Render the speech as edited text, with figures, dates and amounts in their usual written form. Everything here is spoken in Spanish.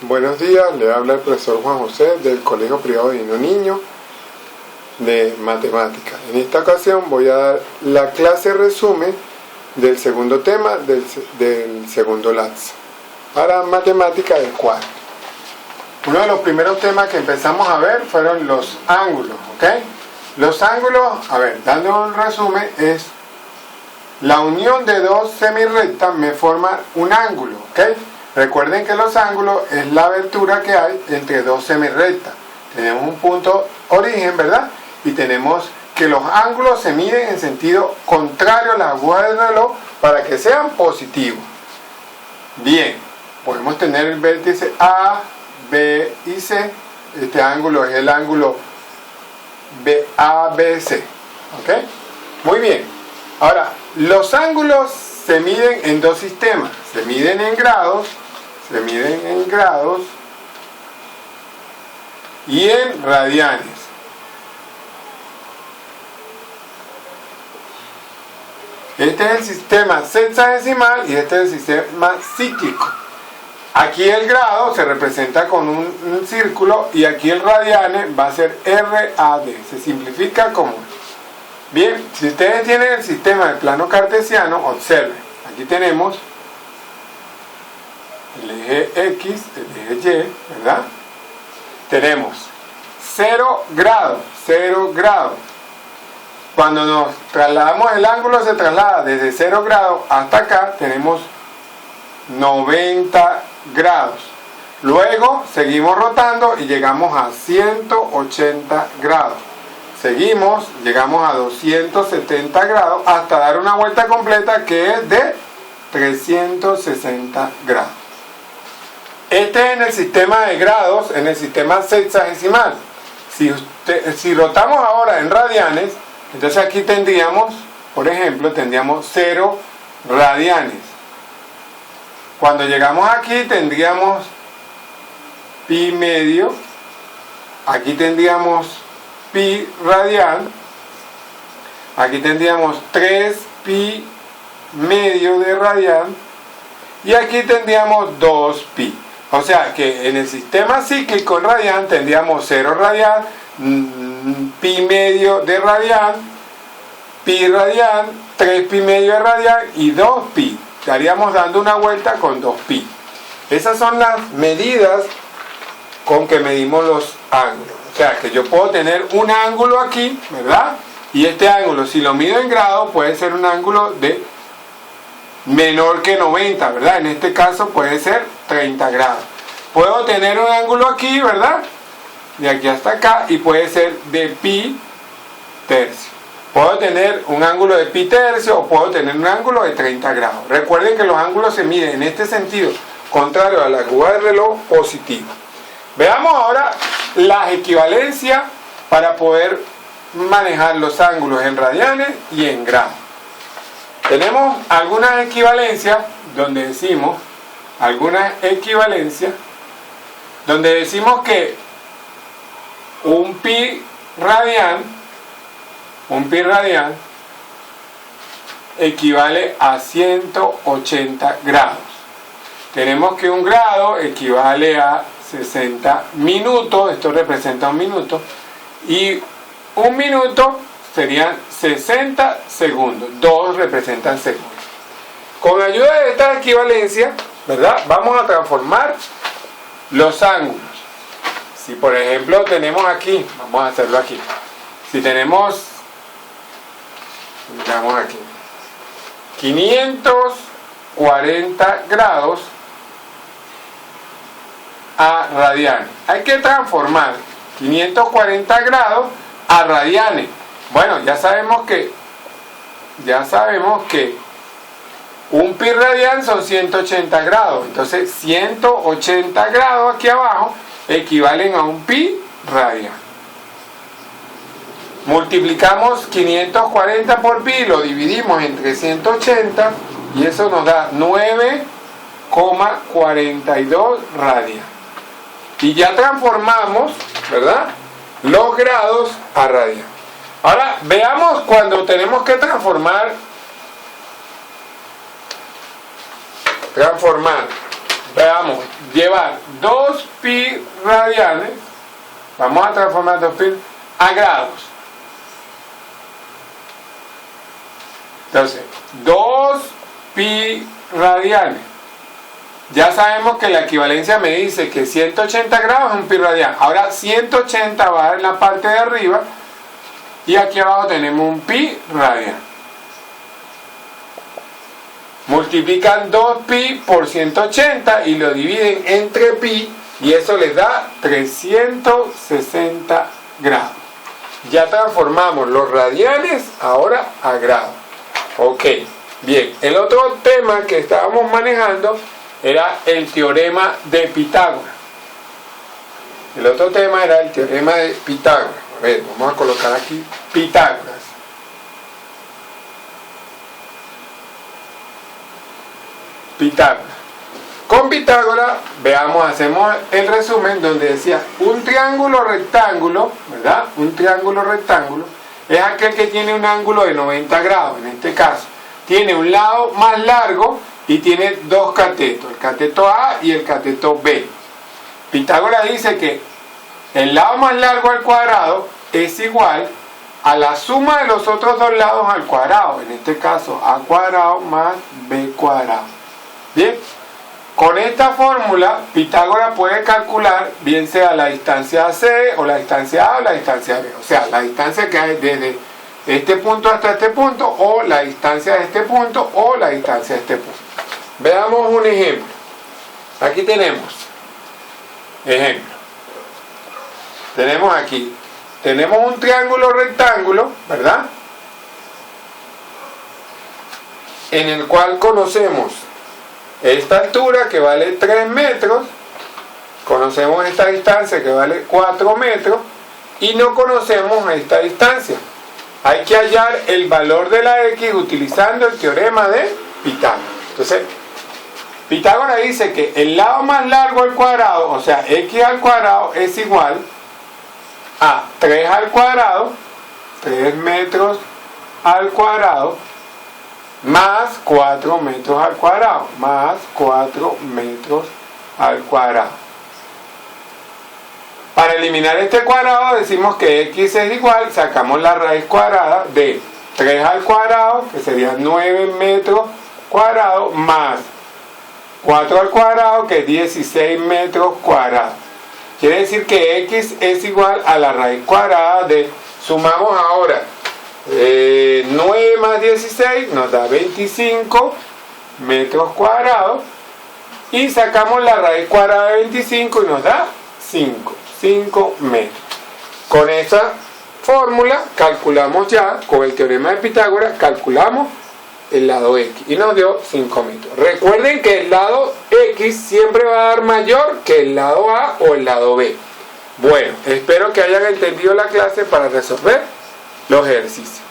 Buenos días, le habla el profesor Juan José del Colegio Privado Divino Niño de Matemáticas. En esta ocasión voy a dar la clase resumen del segundo tema del segundo lapso para Matemática del cuarto. Uno de los primeros temas que empezamos a ver fueron los ángulos, ¿ok? Los ángulos, a ver, dando un resumen, es la unión de dos semirrectas me forma un ángulo, ¿ok? Recuerden que los ángulos es la abertura que hay entre dos semirrectas. Tenemos un punto origen, ¿verdad? Y tenemos que los ángulos se miden en sentido contrario a las agujas del reloj para que sean positivos. Bien, podemos tener el vértice A, B y C. Este ángulo es el ángulo ABC, ¿ok? Muy bien. Ahora, los ángulos se miden en dos sistemas. Se miden en grados y en radianes. Este es el sistema sexagesimal y este es el sistema cíclico. Aquí el grado se representa con un círculo y aquí el radiane va a ser RAD. Se simplifica como. Bien, si ustedes tienen el sistema de plano cartesiano, observen. Aquí tenemos el eje X, el eje Y, ¿verdad? Tenemos 0 grados. Cuando nos trasladamos, el ángulo se traslada desde 0 grados hasta acá, tenemos 90 grados. Luego seguimos rotando y llegamos a 180 grados. Seguimos, llegamos a 270 grados hasta dar una vuelta completa que es de 360 grados. Este es en el sistema de grados, en el sistema sexagesimal. Si rotamos ahora en radianes, entonces aquí tendríamos, por ejemplo, tendríamos 0 radianes. Cuando llegamos aquí tendríamos pi medio, aquí tendríamos pi radian, aquí tendríamos 3 pi medio de radian y aquí tendríamos 2 pi. O sea que en el sistema cíclico en radian tendríamos 0 radian, pi medio de radian, pi radian, 3 pi medio de radian y 2 pi. Estaríamos dando una vuelta con 2 pi. Esas son las medidas con que medimos los ángulos. O sea que yo puedo tener un ángulo aquí, ¿verdad? Y este ángulo, si lo mido en grado, puede ser un ángulo de menor que 90, ¿verdad? En este caso puede ser 30 grados. Puedo tener un ángulo aquí, ¿verdad? De aquí hasta acá y puede ser de pi tercio. Puedo tener un ángulo de pi tercio o puedo tener un ángulo de 30 grados. Recuerden que los ángulos se miden en este sentido, contrario a la aguja del reloj, positivo. Veamos ahora las equivalencias para poder manejar los ángulos en radianes y en grados. Tenemos algunas equivalencias donde decimos que un pi radian equivale a 180 grados. Tenemos que un grado equivale a 60 minutos, esto representa un minuto, y un minuto serían 60 segundos, 2 representan segundos. Con la ayuda de esta equivalencia, ¿verdad? Vamos a transformar los ángulos. Si por ejemplo tenemos aquí, vamos a hacerlo aquí, si tenemos, digamos aquí, 540 grados a radianes. Hay que transformar 540 grados a radianes. Bueno, ya sabemos que un pi radian son 180 grados. Entonces 180 grados aquí abajo equivalen a un pi radian. Multiplicamos 540 por pi, lo dividimos entre 180 y eso nos da 9,42 radian. Y ya transformamos, ¿verdad?, los grados a radian. Ahora veamos cuando tenemos que transformar Veamos, llevar 2pi radianes, vamos a transformar 2pi a grados. Entonces, 2pi radianes. Ya sabemos que la equivalencia me dice que 180 grados es un pi radian. Ahora 180 va en la parte de arriba y aquí abajo tenemos un pi radian. Multiplican 2pi por 180 y lo dividen entre pi y eso les da 360 grados. Ya transformamos los radianes ahora a grados. Ok, bien. El otro tema que estábamos manejando era el teorema de Pitágoras. El otro tema era el teorema de Pitágoras. A ver, vamos a colocar aquí Pitágoras. Pitágoras. Con Pitágoras, veamos, hacemos el resumen donde decía un triángulo rectángulo, ¿verdad? Un triángulo rectángulo es aquel que tiene un ángulo de 90 grados, en este caso. Tiene un lado más largo y tiene dos catetos, el cateto A y el cateto B. Pitágoras dice que el lado más largo al cuadrado es igual a la suma de los otros dos lados al cuadrado, en este caso A cuadrado más B cuadrado. Bien, con esta fórmula Pitágoras puede calcular bien sea la distancia C o la distancia A o la distancia B, o sea, la distancia que hay desde este punto hasta este punto o la distancia de este punto o la distancia de este punto. Veamos un ejemplo. Aquí tenemos ejemplo. Tenemos aquí, tenemos un triángulo rectángulo, ¿verdad? En el cual conocemos esta altura que vale 3 metros, conocemos esta distancia que vale 4 metros y no conocemos esta distancia. Hay que hallar el valor de la x utilizando el teorema de Pitágoras. Entonces, Pitágoras dice que el lado más largo al cuadrado, o sea, x al cuadrado es igual a 3 al cuadrado, 3 metros al cuadrado, más 4 metros al cuadrado, más 4 metros al cuadrado. Para eliminar este cuadrado decimos que x es igual, sacamos la raíz cuadrada de 3 al cuadrado, que sería 9 metros cuadrados, más 4 al cuadrado, que es 16 metros cuadrados. Quiere decir que x es igual a la raíz cuadrada de, sumamos ahora, 9 más 16 nos da 25 metros cuadrados y sacamos la raíz cuadrada de 25 y nos da 5 metros. Con esa fórmula calculamos ya, con el teorema de Pitágoras, calculamos el lado x y nos dio 5 metros. Recuerden que el lado x siempre va a dar mayor que el lado A o el lado B. Bueno, espero que hayan entendido la clase para resolver los ejercicios.